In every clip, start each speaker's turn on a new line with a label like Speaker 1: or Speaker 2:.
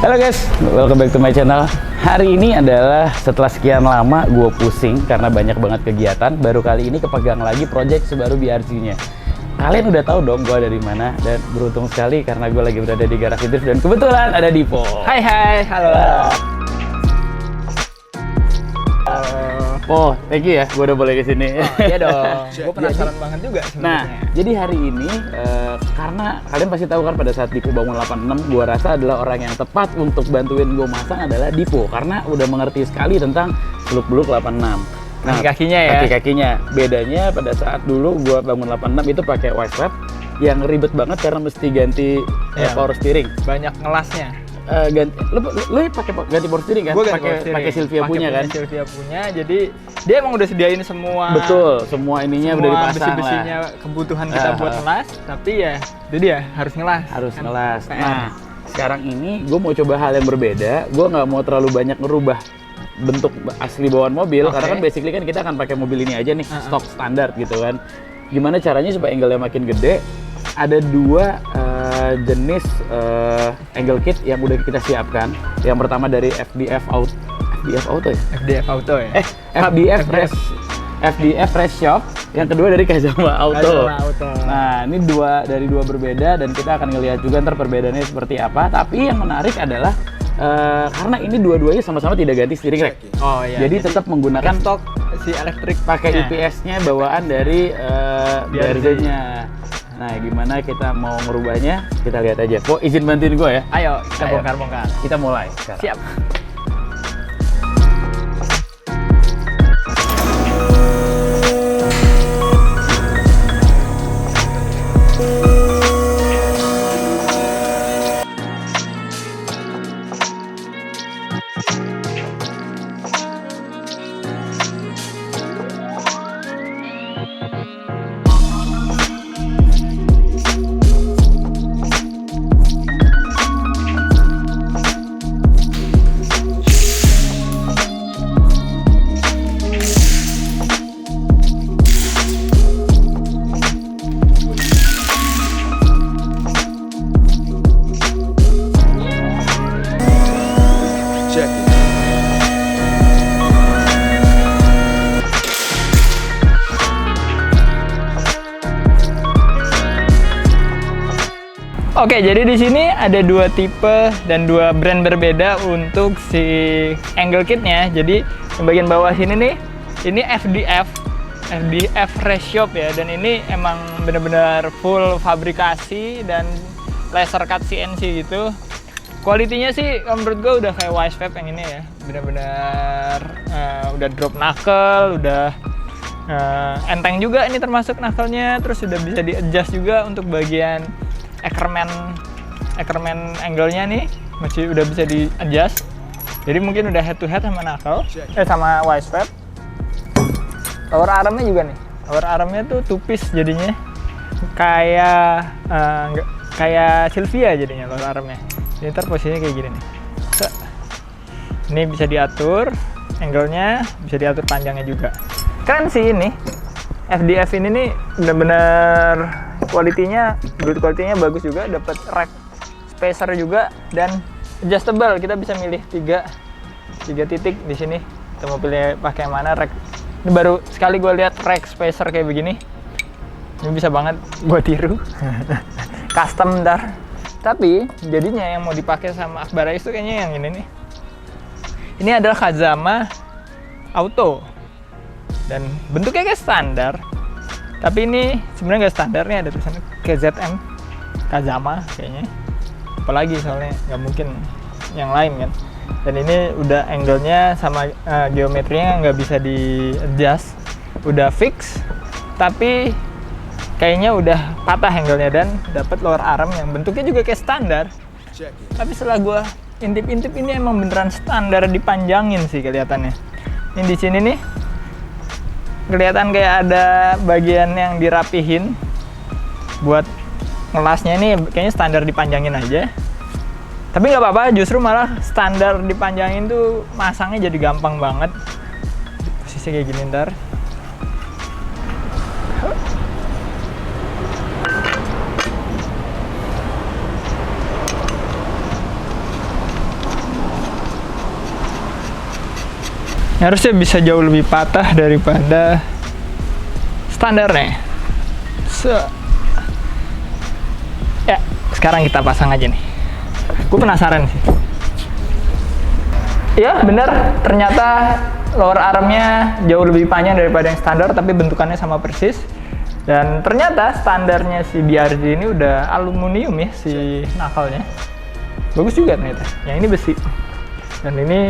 Speaker 1: Halo guys, welcome back to my channel. Hari ini adalah setelah sekian lama gue pusing karena banyak banget kegiatan. Baru kali ini kepegang lagi project Subaru BRZ-nya. Kalian udah tahu dong gue ada di mana, dan beruntung sekali karena gue lagi berada di garasi drift dan kebetulan ada Dipo.
Speaker 2: Hai, halo.
Speaker 1: Oh, thank you ya, gue udah boleh kesini.
Speaker 2: Oh, iya dong, gue penasaran banget juga sebenarnya.
Speaker 1: Nah, jadi hari ini karena kalian pasti tahu kan pada saat Dipo bangun 86, gue rasa adalah orang yang tepat untuk bantuin gue masang adalah Dipo, karena udah mengerti sekali tentang seluk-beluk 86. Nah,
Speaker 2: kaki-kakinya ya?
Speaker 1: Kaki-kakinya. Bedanya pada saat dulu gue bangun 86 itu pakai wide strap yang ribet banget karena mesti ganti power steering.
Speaker 2: Banyak ngelasnya.
Speaker 1: Lu ganti power steering kan?
Speaker 2: Gue
Speaker 1: pakai Silvia punya kan?
Speaker 2: Silvia punya, jadi dia emang udah sediain semua.
Speaker 1: Betul, semua ininya udah dipasang
Speaker 2: besi-besinya
Speaker 1: lah.
Speaker 2: Kebutuhan kita buat ngelas, tapi ya itu dia harus ngelas.
Speaker 1: Harus
Speaker 2: kan?
Speaker 1: ngelas. Nah, sekarang ini gue mau coba hal yang berbeda. Gue nggak mau terlalu banyak ngerubah bentuk asli bawaan mobil, karena kan basically kan kita akan pakai mobil ini aja nih, stok standar gitu kan. Gimana caranya supaya angle-nya makin gede? Ada dua jenis angle kit yang udah kita siapkan. Yang pertama dari FDF Auto ya?
Speaker 2: FDF Auto ya?
Speaker 1: FDF Race Shop. Yang kedua dari Kazama Auto.
Speaker 2: Auto.
Speaker 1: Nah, ini dari dua berbeda, dan kita akan ngelihat juga ntar perbedaannya seperti apa. Tapi yang menarik adalah karena ini dua-duanya sama-sama tidak ganti steering rack.
Speaker 2: Oh iya.
Speaker 1: Jadi tetap menggunakan
Speaker 2: stok si elektrik,
Speaker 1: pakai IPS-nya bawaan dari BRZ-nya. Nah, gimana kita mau merubahnya? Kita lihat aja. Po, izin bantuin gue ya.
Speaker 2: Ayo, kita bongkar-bongkar.
Speaker 1: Kita mulai sekarang.
Speaker 2: Siap. Oke, jadi di sini ada dua tipe dan dua brand berbeda untuk si angle kitnya. Jadi yang bagian bawah sini nih, ini FDF Race Shop ya, dan ini emang benar-benar full fabrikasi dan laser cut CNC gitu. Kualitinya sih menurut gue udah kayak Wisevap yang ini ya, benar-benar udah drop knuckle, udah enteng juga ini termasuk knuckle-nya, terus udah bisa di adjust juga untuk bagian Ackerman angle-nya nih masih udah bisa di adjust. Jadi mungkin udah head to head sama knuckle, sama Wisevap. Lower arm-nya juga nih. Lower arm-nya tuh tupis jadinya. Kayak Silvia jadinya lower arm-nya. Jadi ntar posisinya kayak gini nih. Ini bisa diatur angle-nya, bisa diatur panjangnya juga. Keren sih ini. FDF ini nih bener-bener build quality-nya bagus juga, dapat rack spacer juga dan adjustable. Kita bisa milih tiga titik di sini. Kita mau pilih pakai mana rack. Ini baru sekali gue lihat rack spacer kayak begini. Ini bisa banget buat tiru. Custom ntar. Tapi jadinya yang mau dipakai sama Akbar Rais itu kayaknya yang ini nih. Ini adalah Kazama Auto. Dan bentuknya kayak standar, tapi ini sebenarnya nggak standar nih, ada tulisannya KZM Kazama kayaknya, apalagi soalnya nggak mungkin yang lain kan. Dan ini udah angle-nya sama geometrinya nggak bisa di adjust, udah fix, tapi kayaknya udah patah angle-nya dan dapat lower arm yang bentuknya juga kayak standar. Tapi setelah gua intip-intip, ini emang beneran standar dipanjangin sih kelihatannya. Ini di sini nih kelihatan kayak ada bagian yang dirapihin buat ngelasnya. Ini kayaknya standar dipanjangin aja, tapi nggak apa-apa, justru malah standar dipanjangin tuh masangnya jadi gampang banget. Posisi kayak gini ntar. Harusnya bisa jauh lebih patah daripada standarnya. Ya, sekarang kita pasang aja nih. Gue penasaran sih. Ya benar, ternyata lower armnya jauh lebih panjang daripada yang standar, tapi bentukannya sama persis. Dan ternyata standarnya si BRZ ini udah aluminium ya, si knuckle-nya. Bagus juga ternyata. Yang ini besi. Dan ini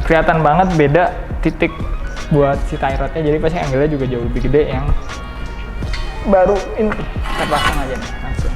Speaker 2: kelihatan banget beda titik buat si tie rod-nya, jadi pasti angle-nya juga jauh lebih gede yang baru ini. Kita pasang aja nih langsung.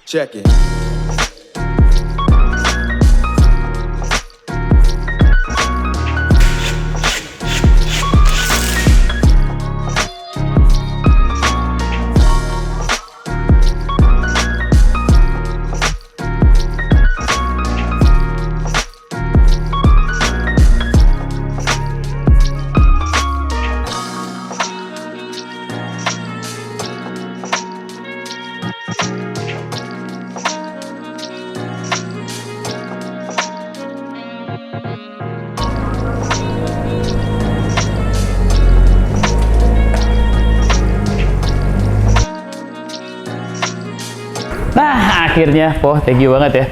Speaker 3: Check it.
Speaker 1: Nah, akhirnya, thank you banget ya.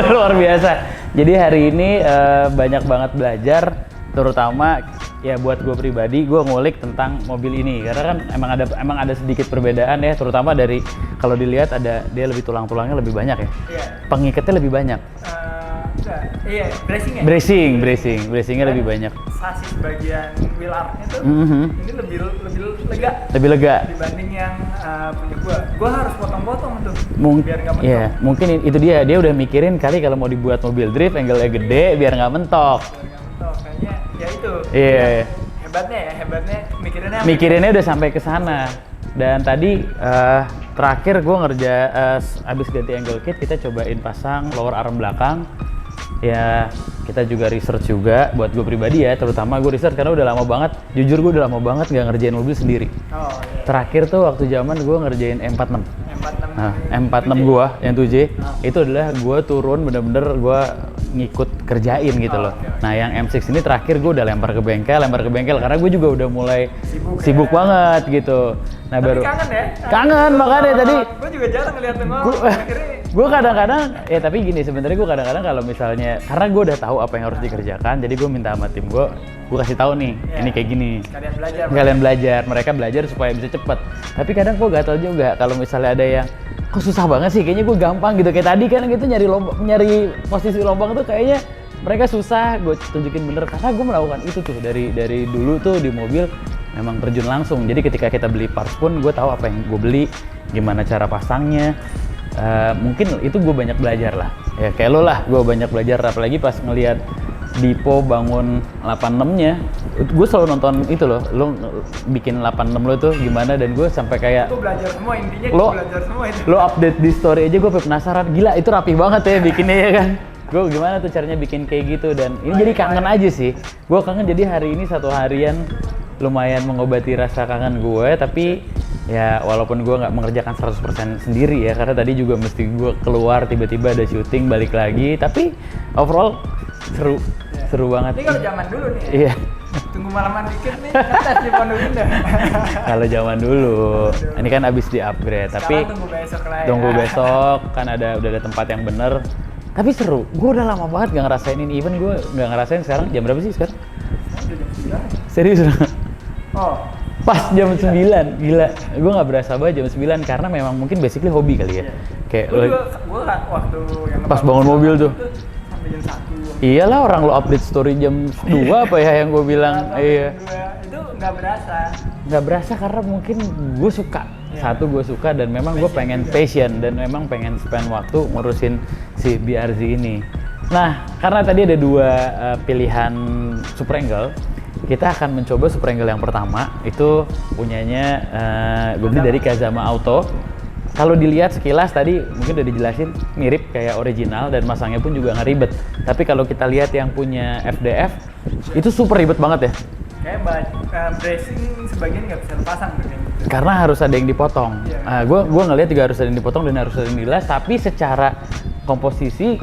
Speaker 1: Luar biasa. Jadi hari ini banyak banget belajar, terutama ya buat gue pribadi, gue ngulik tentang mobil ini. Karena kan emang ada sedikit perbedaan ya, terutama dari kalau dilihat dia lebih tulang-tulangnya lebih banyak ya.
Speaker 2: Iya.
Speaker 1: Pengikatnya lebih banyak.
Speaker 2: Iya, bracing ya?
Speaker 1: Bracingnya lebih banyak.
Speaker 2: Sasis bagian wheel armnya tuh ini lebih lega.
Speaker 1: Lebih lega.
Speaker 2: Dibanding yang punya gua harus potong-potong tuh biar nggak mentok.
Speaker 1: Iya, mungkin itu dia udah mikirin kali kalau mau dibuat mobil drift angle-nya gede biar nggak mentok.
Speaker 2: Biar nggak mentok, kayaknya ya itu.
Speaker 1: Iya.
Speaker 2: Hebatnya
Speaker 1: mikirinnya udah sampai ke sana. Dan tadi terakhir gue abis ganti angle kit, kita cobain pasang lower arm belakang. Ya kita juga research juga buat gue pribadi ya, terutama gue research karena udah lama banget, jujur gue udah lama banget nggak ngerjain mobil sendiri.
Speaker 2: Iya.
Speaker 1: Terakhir tuh waktu zaman gue ngerjain M46. Nah, M46 gue yang 7J itu adalah gue turun bener-bener gue ngikut kerjain gitu loh.
Speaker 2: Okay.
Speaker 1: Nah yang M6 ini terakhir gue udah lempar ke bengkel karena gue juga udah mulai sibuk banget gitu. Nah,
Speaker 2: tapi
Speaker 1: baru
Speaker 2: kangen ya?
Speaker 1: Kangen makanya tadi.
Speaker 2: Gue juga jarang ngeliat lo.
Speaker 1: Gue kadang-kadang ya, tapi gini sebenarnya gue kadang-kadang kalau misalnya karena gue udah tahu apa yang harus dikerjakan, jadi gue minta sama tim gue kasih tahu nih, ini kayak gini. Kalian belajar, mereka belajar supaya bisa cepet. Tapi kadang gue gatel juga kalau misalnya ada yang kok susah banget sih, kayaknya gue gampang gitu. Kayak tadi kan gitu nyari posisi lubang tuh kayaknya mereka susah, gue tunjukin bener karena gue melakukan itu tuh dari dulu tuh di mobil. Memang terjun langsung, jadi ketika kita beli parts pun gue tahu apa yang gue beli, gimana cara pasangnya. Mungkin itu gue banyak belajar lah, ya kayak lo lah, gue banyak belajar, apalagi pas ngelihat Dipo bangun 86-nya, gue selalu nonton itu loh, lo bikin 86 lo tuh gimana, dan gue sampai kayak
Speaker 2: gue belajar semua, intinya
Speaker 1: lo,
Speaker 2: belajar semua itu.
Speaker 1: Lo update di story aja, gue penasaran, gila itu rapi banget ya bikinnya ya kan. Gue gimana tuh caranya bikin kayak gitu, dan ini jadi kangen aja sih, gue kangen. Jadi hari ini satu harian lumayan mengobati rasa kangen gue, tapi ya walaupun gue nggak mengerjakan 100% sendiri ya, karena tadi juga mesti gue keluar, tiba-tiba ada syuting, balik lagi, tapi overall seru banget.
Speaker 2: Ini kalau zaman dulu nih,
Speaker 1: iya.
Speaker 2: Tunggu malaman dikit nih, tes di Pondok Indah.
Speaker 1: Kalau zaman dulu, ini kan abis di upgrade, tapi tunggu besok kan udah ada tempat yang bener. Tapi seru, gue udah lama banget gak ngerasain ini, even gue gak ngerasain sekarang. Jam berapa sih sekarang? Serius?
Speaker 2: Oh,
Speaker 1: pas jam 9, gila. Gue gak berasa banget jam 9 karena memang mungkin basically hobi kali ya.
Speaker 2: Kayak gue waktu yang
Speaker 1: pas bangun mobil tuh
Speaker 2: sampai jam 1.
Speaker 1: Iyalah, orang lo update story jam 2 apa ya yang gue bilang. Iya.
Speaker 2: Itu nggak berasa.
Speaker 1: Nggak berasa karena mungkin gue suka. Satu, gue suka, dan memang gue pengen passion dan memang pengen spend waktu ngurusin si BRZ ini. Nah, karena tadi ada dua pilihan super angle, kita akan mencoba super angle yang pertama. Itu punyanya gue beli dari Kazama Auto. Kalau dilihat sekilas tadi mungkin udah dijelasin mirip kayak original dan masangnya pun juga nggak ribet. Tapi kalau kita lihat yang punya FDF itu super ribet banget ya.
Speaker 2: Kayak bracing sebagian nggak bisa dipasang gitu.
Speaker 1: Karena harus ada yang dipotong. Gue ngelihat juga harus ada yang dipotong dan harus ada yang dilas. Tapi secara komposisi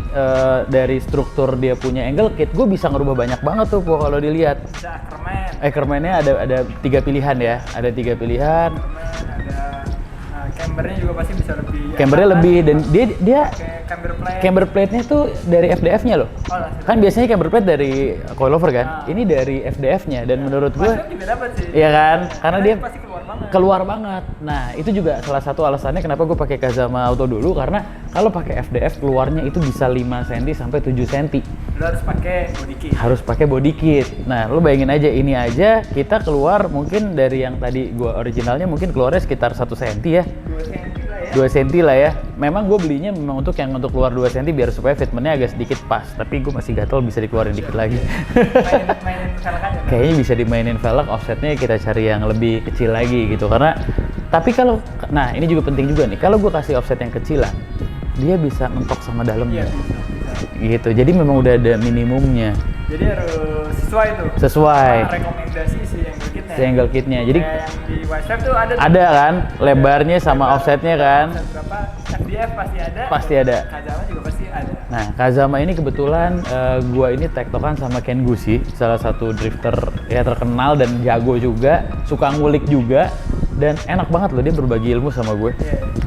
Speaker 1: dari struktur dia punya angle kit, gue bisa ngerubah banyak banget tuh kalau dilihat.
Speaker 2: Bisa Ackerman.
Speaker 1: Ackerman-nya ada 3 pilihan ya. Ada 3 pilihan.
Speaker 2: Ada cambernya juga pasti bisa lebih.
Speaker 1: Cambernya lebih dan dia
Speaker 2: camber plate.
Speaker 1: Camber plate-nya tuh dari FDF-nya loh. Kan biasanya camber plate dari coilover kan. Ini dari FDF-nya dan menurut gue
Speaker 2: juga dapat sih.
Speaker 1: iya kan? Karena dia
Speaker 2: pasti
Speaker 1: keluar banget. Nah, itu juga salah satu alasannya kenapa gue pakai Kazama Auto dulu, karena kalau pakai FDF keluarnya itu bisa 5 cm sampai 7 cm.
Speaker 2: Lo harus pakai body kit.
Speaker 1: Harus pakai body kit. Nah, lo bayangin aja ini aja kita keluar mungkin dari yang tadi gue originalnya mungkin keluarnya sekitar 1 cm ya. 2 cm lah ya. Memang gue belinya memang untuk keluar 2 cm biar supaya fitmentnya agak sedikit pas. Tapi gue masih gatel bisa dikeluarin dikit lagi.
Speaker 2: mainin velg aja.
Speaker 1: Kayaknya bisa dimainin velg, offsetnya kita cari yang lebih kecil lagi gitu. Karena tapi kalau, nah ini juga penting juga nih. Kalau gue kasih offset yang kecilan, dia bisa mentok sama dalamnya. Gitu. Jadi memang udah ada minimumnya.
Speaker 2: Jadi harus sesuai tuh.
Speaker 1: Sesuai.
Speaker 2: Rekomendasi si angle kitnya.
Speaker 1: Si angle kitnya. Jadi
Speaker 2: kayak yang di WhatsApp tuh ada.
Speaker 1: Ada kan, lebarnya sama offsetnya kan.
Speaker 2: Berapa? FDF pasti ada.
Speaker 1: Pasti ada.
Speaker 2: Kazama juga pasti ada.
Speaker 1: Nah, Kazama ini kebetulan gua ini tektokan sama Ken Gusi, salah satu drifter ya terkenal dan jago juga, suka ngulik juga. Dan enak banget loh, dia berbagi ilmu sama gue.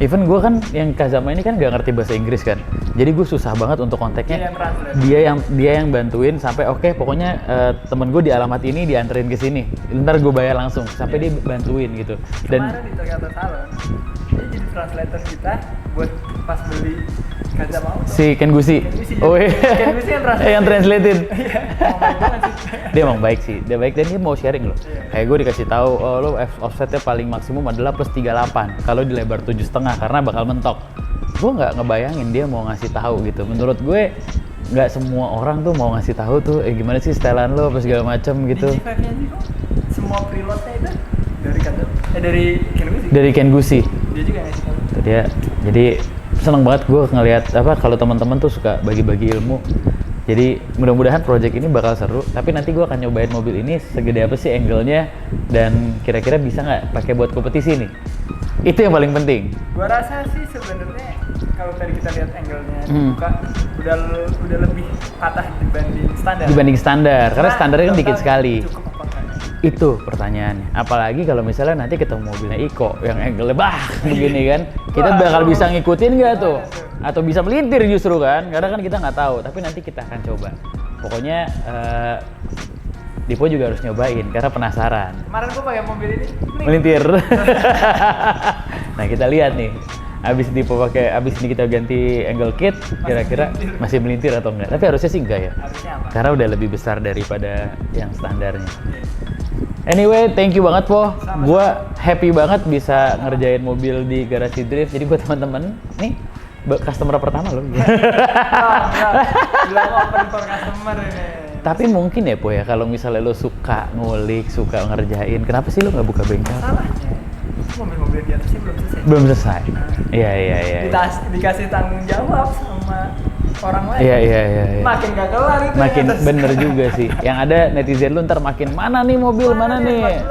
Speaker 1: Even gue kan yang Kazama ini kan gak ngerti bahasa Inggris kan, jadi gue susah banget untuk kontaknya. Dia yang bantuin sampai oke, pokoknya temen gue di alamat ini dianterin ke sini, ntar gue bayar langsung sampai dia bantuin gitu. Dan
Speaker 2: kemarin di Toyota Salon dia jadi translator kita buat pas beli Kazama Auto.
Speaker 1: Si Ken Gusi. Oh iya.
Speaker 2: Ken Gusi
Speaker 1: yang translated.
Speaker 2: Dia
Speaker 1: emang baik sih, dia baik dan dia mau sharing loh. Kayak gue dikasih tahu, oh lo offsetnya paling maksimum adalah plus 38 kalau di lebar 7,5 karena bakal mentok. Gue nggak ngebayangin dia mau ngasih tahu gitu. Menurut gue nggak semua orang tuh mau ngasih tahu tuh, gimana sih setelan lo apa segala macam gitu.
Speaker 2: Di G5-nya sih kok semua preloadnya itu dari Kazama, dari Ken Gusi.
Speaker 1: Dari Ken Gusi.
Speaker 2: Dia juga ngasih tahu.
Speaker 1: Tuh dia, jadi seneng banget gue ngelihat apa kalau teman-teman tuh suka bagi-bagi ilmu. Jadi mudah-mudahan project ini bakal seru, tapi nanti gue akan nyobain mobil ini segede apa sih angle-nya dan kira-kira bisa nggak pakai buat kompetisi nih. Itu yang paling penting.
Speaker 2: Gue rasa sih sebenarnya kalau tadi kita lihat angle-nya dibuka udah lebih patah dibanding standar. Karena standarnya kan dikit sekali. Itu pertanyaannya. Apalagi kalau misalnya nanti ketemu mobilnya Iko yang angle-nya begini kan, kita bakal bisa ngikutin nggak tuh? Atau bisa melintir justru kan? Karena kan kita nggak tahu. Tapi nanti kita akan coba. Pokoknya Dipo juga harus nyobain karena penasaran. Kemarin gua pakai mobil ini
Speaker 1: melintir. Nah kita lihat nih. Abis ini kita ganti angle kit, kira-kira masih melintir atau enggak? Tapi harusnya sih enggak ya.
Speaker 2: Harusnya apa?
Speaker 1: Karena udah lebih besar daripada yang standarnya. Anyway, thank you banget Po. Gua happy banget bisa ngerjain mobil di garasi drift. Jadi buat teman-teman, nih customer pertama loh.
Speaker 2: Bilang open for customer ini.
Speaker 1: Tapi mungkin ya Po ya, kalau misalnya lo suka ngulik, suka ngerjain, kenapa sih lo nggak buka bengkel?
Speaker 2: Salahnya, mobil-mobil di atasnya belum selesai.
Speaker 1: Belum selesai. Iya.
Speaker 2: Dikasih tanggung jawab sama orang lain.
Speaker 1: Iya.
Speaker 2: Makin gak kelar itu.
Speaker 1: Makin bener juga sih. Yang ada netizen lu ntar makin mana nih mobil, mana nih?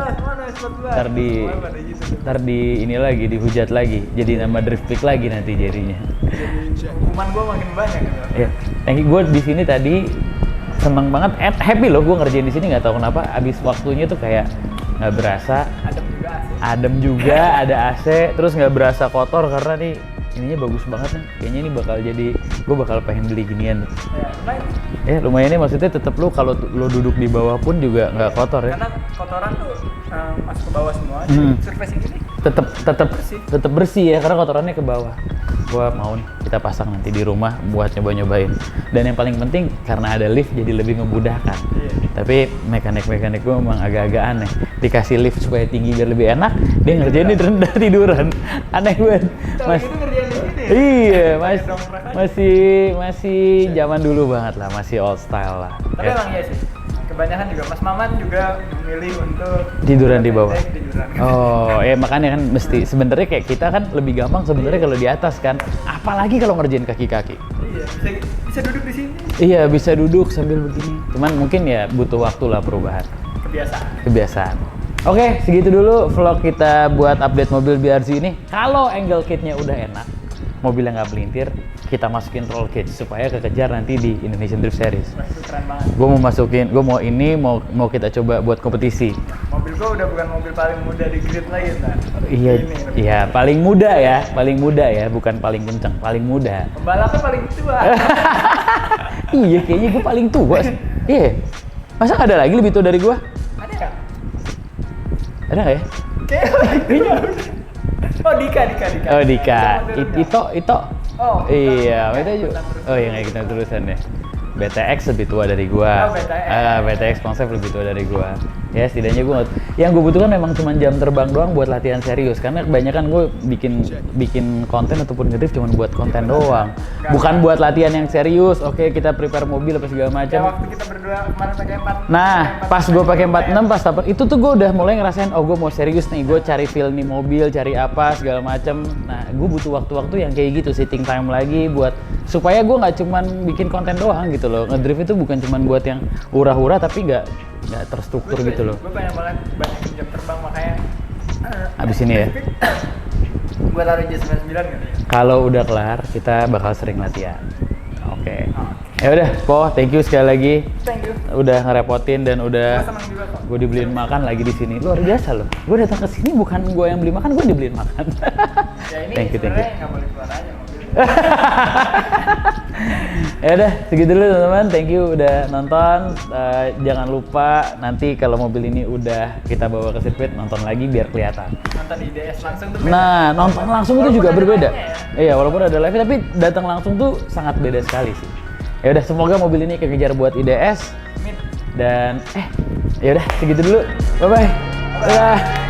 Speaker 2: 14.
Speaker 1: Ntar di ini lagi, dihujat lagi. Jadi nama drift pick lagi nanti jadinya.
Speaker 2: Jadi hukuman gua makin banyak gitu.
Speaker 1: Iya. Yang gue di sini tadi seneng banget, happy loh gue ngerjain di sini, nggak tahu kenapa. Abis waktunya tuh kayak nggak berasa. Adem juga, ada AC, terus nggak berasa kotor karena nih ininya bagus banget nih. Kayaknya ini bakal jadi, gue bakal pengen beli ginian. Ya lumayan nih, maksudnya tetap lu kalau lu duduk di bawah pun juga nggak kotor ya.
Speaker 2: Karena kotoran tuh masuk ke bawah semua. Surface ini
Speaker 1: tetap bersih ya, karena kotorannya ke bawah. Gua mau nih kita pasang nanti di rumah buat nyobain. Dan yang paling penting karena ada lift jadi lebih memudahkan. Tapi mekanik gue memang agak-agak aneh. Dikasih lift supaya tinggi biar lebih enak, dia ngerjain di rendah tiduran. Aneh banget.
Speaker 2: Mas. Itu ngerjain di sini.
Speaker 1: Iya,
Speaker 2: Pakai dongkrak aja.
Speaker 1: masih zaman dulu banget lah, masih old style lah.
Speaker 2: Tapi emang iya sih, kebanyakan juga Mas Maman juga memilih untuk
Speaker 1: Tiduran di bawah.
Speaker 2: tiduran.
Speaker 1: Oh, ya makanya kan mesti sebenarnya kayak kita kan lebih gampang sebenarnya kalau di atas kan. Apalagi kalau ngerjain kaki-kaki.
Speaker 2: Iya, bisa duduk di sini.
Speaker 1: Iya, bisa duduk sambil begini. Cuman mungkin ya butuh waktu lah perubahan. Kebiasaan. Oke, segitu dulu vlog kita buat update mobil BRZ ini. Kalau angle kitnya udah enak, mobilnya nggak melintir, kita masukin roll cage supaya kekejar nanti di Indonesian Drift Series.
Speaker 2: Wah, itu keren banget.
Speaker 1: Gue mau kita coba buat kompetisi.
Speaker 2: Mobil gua udah bukan mobil paling muda di grid lagi, nah.
Speaker 1: Iya, paling muda ya, bukan paling kenceng, paling muda.
Speaker 2: Pembalapnya paling tua.
Speaker 1: Iya, kayaknya gue paling tua sih. Iya, masa nggak ada lagi lebih tua dari gue?
Speaker 2: Ada nggak?
Speaker 1: Ada nggak ya?
Speaker 2: Kayaknya udah. Oh, Dika.
Speaker 1: Oh, Dika. Ito.
Speaker 2: Oh,
Speaker 1: iya, itu juga. Oh, yang kayak kita terusan ya. BTX lebih tua dari gua.
Speaker 2: Oh, BTX.
Speaker 1: BTX Concept lebih tua dari gua. Ya, setidaknya yang gue butuhkan memang cuma jam terbang doang buat latihan serius. Karena kebanyakan gue bikin konten ataupun ngedrift cuma buat konten doang. Bukan buat latihan yang serius. Oke, kita prepare mobil apa segala
Speaker 2: Ya,
Speaker 1: macam.
Speaker 2: waktu kita berdua kemarin pakai 4.
Speaker 1: Nah, pas gue pakai 46 pas taper itu tuh gue udah mulai ngerasain, oh gue mau serius nih, gue cari feel nih mobil, cari apa segala macem. Nah, gue butuh waktu-waktu yang kayak gitu, sitting time lagi buat supaya gue nggak cuman bikin konten doang gitu loh. Ngedrift itu bukan cuman buat yang hura-hura tapi nggak terstruktur gitu loh.
Speaker 2: Gue pengen banget banyakin jam terbang makanya.
Speaker 1: Abis ini ya.
Speaker 2: Gue taruh J99 gitu ya.
Speaker 1: Kalau udah kelar, kita bakal sering latihan. Oke. Ya udah, Po, thank you sekali lagi.
Speaker 2: Thank you.
Speaker 1: Udah ngerepotin dan udah
Speaker 2: Gue senang juga kok.
Speaker 1: gue dibeliin makan lagi di sini. Luar biasa loh. Gue datang ke sini bukan gue yang beli makan, gue dibeliin makan.
Speaker 2: Ya ini
Speaker 1: Thank you.
Speaker 2: sebenarnya nggak boleh keluar aja mobil.
Speaker 1: Ya udah, segitu dulu teman-teman. Thank you udah nonton. Jangan lupa nanti kalau mobil ini udah kita bawa ke sirkuit, nonton lagi biar kelihatan.
Speaker 2: Nonton di DS langsung tuh beda.
Speaker 1: Nah, nonton langsung itu
Speaker 2: Walaupun
Speaker 1: juga
Speaker 2: ada
Speaker 1: berbeda.
Speaker 2: live-nya
Speaker 1: Iya, walaupun ada live tapi datang langsung tuh sangat beda sekali sih. Ya udah, semoga mobil ini kekejar buat IDS
Speaker 2: Min.
Speaker 1: dan ya udah segitu dulu. Bye bye. Dadah.